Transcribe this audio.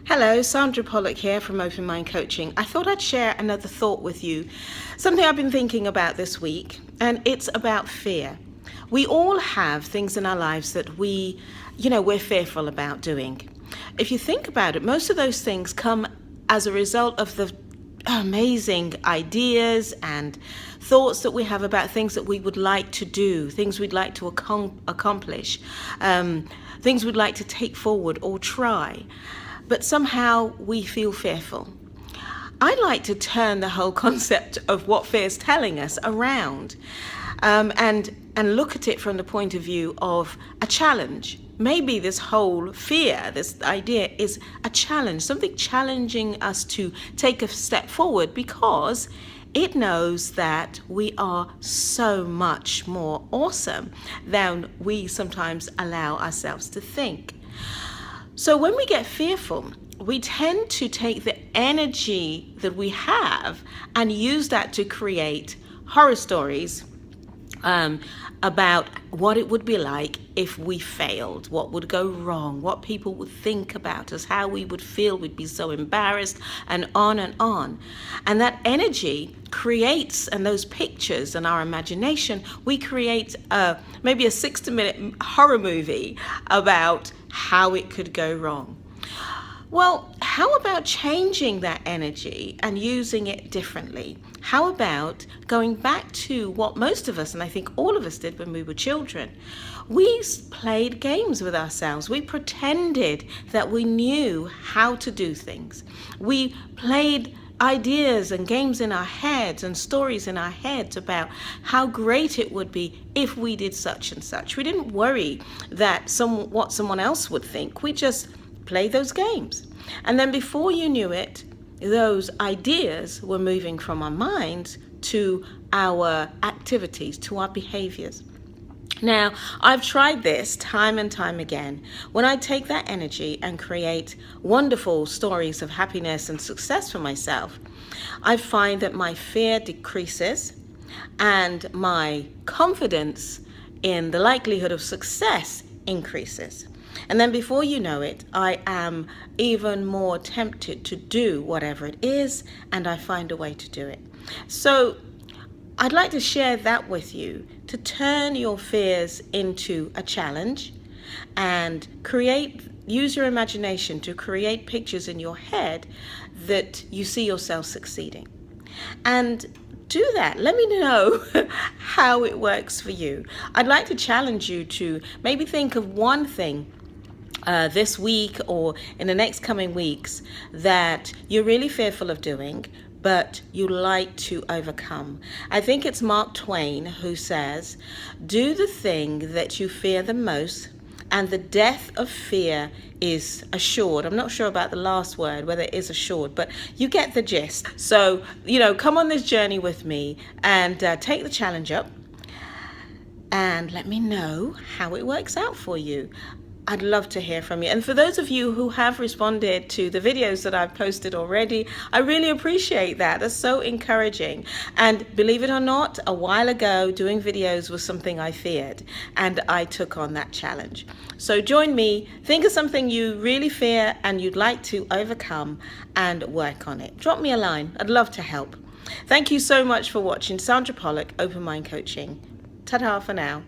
Hello, Sandra Pollock here from Open Mind Coaching. I thought I'd share another thought with you, something I've been thinking about this week, and it's about fear. We all have things in our lives that we're fearful about doing. If you think about it, most of those things come as a result of the amazing ideas and thoughts that we have about things that we would like to do, things we'd like to accomplish, things we'd like to take forward or try. But somehow we feel fearful. I'd like to turn the whole concept of what fear is telling us around and look at it from the point of view of a challenge. Maybe this whole fear, this idea is a challenge, something challenging us to take a step forward because it knows that we are so much more awesome than we sometimes allow ourselves to think. So when we get fearful, we tend to take the energy that we have and use that to create horror stories about what it would be like if we failed, what would go wrong, what people would think about us, how we would feel, we'd be so embarrassed, and on and on. And that energy creates, and those pictures and our imagination, we create maybe a 60-minute horror movie about how it could go wrong. Well, how about changing that energy and using it differently? How about going back to what most of us, and I think all of us did when we were children? We played games with ourselves. We pretended that we knew how to do things. We played ideas and games in our heads and stories in our heads about how great it would be if we did such and such. We didn't worry that what someone else would think. We just play those games. And then before you knew it, those ideas were moving from our minds to our activities, to our behaviors. Now, I've tried this time and time again. When I take that energy and create wonderful stories of happiness and success for myself, I find that my fear decreases and my confidence in the likelihood of success increases. And then before you know it, I am even more tempted to do whatever it is, and I find a way to do it. So I'd like to share that with you, to turn your fears into a challenge and use your imagination to create pictures in your head that you see yourself succeeding. And do that. Let me know how it works for you. I'd like to challenge you to maybe think of one thing this week or in the next coming weeks that you're really fearful of doing, but you like to overcome. I think it's Mark Twain who says, do the thing that you fear the most, and the death of fear is assured. I'm not sure about the last word, whether it is assured, but you get the gist. So, come on this journey with me and take the challenge up and let me know how it works out for you. I'd love to hear from you. And for those of you who have responded to the videos that I've posted already, I really appreciate that. That's so encouraging. And believe it or not, a while ago, doing videos was something I feared, and I took on that challenge. So join me, think of something you really fear and you'd like to overcome and work on it. Drop me a line. I'd love to help. Thank you so much for watching. Sandra Pollock, Open Mind Coaching. Ta-ta for now.